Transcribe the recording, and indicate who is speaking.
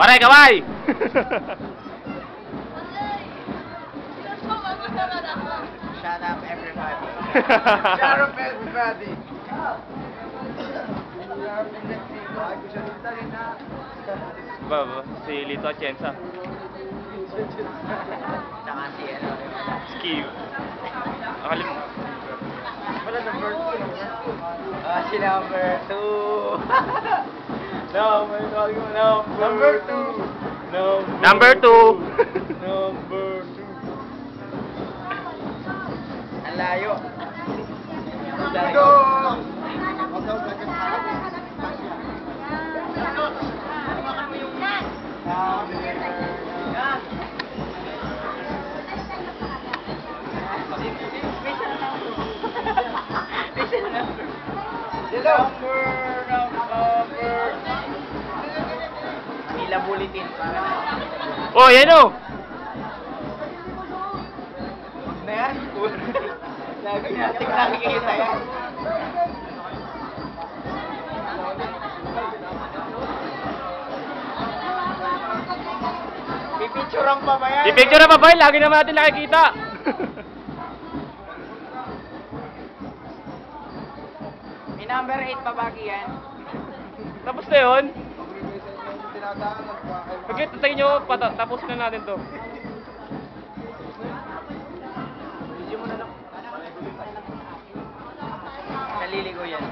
Speaker 1: Pare, kaway!
Speaker 2: Shut up, everybody. Shut up, everybody.
Speaker 1: Si Lito Atienza.
Speaker 2: Saka si ano.
Speaker 1: Skill. Akalim mo.
Speaker 2: Wala number 2. Si number 2. Number 2.
Speaker 1: Number 2.
Speaker 2: Number 2. Ang layo. Go! Mila Bulletin.
Speaker 1: Oh, yan o!
Speaker 2: Na yan? Lagi natin nakikita yan. Pipicturean pa ba yan?
Speaker 1: Di-picture na pa ba yun? Lagi naman natin nakikita.
Speaker 2: May number 8 pa bagi yan.
Speaker 1: Tapos na yun. Okay, tatay nyo, tapos na natin to.
Speaker 2: Naliligo yan.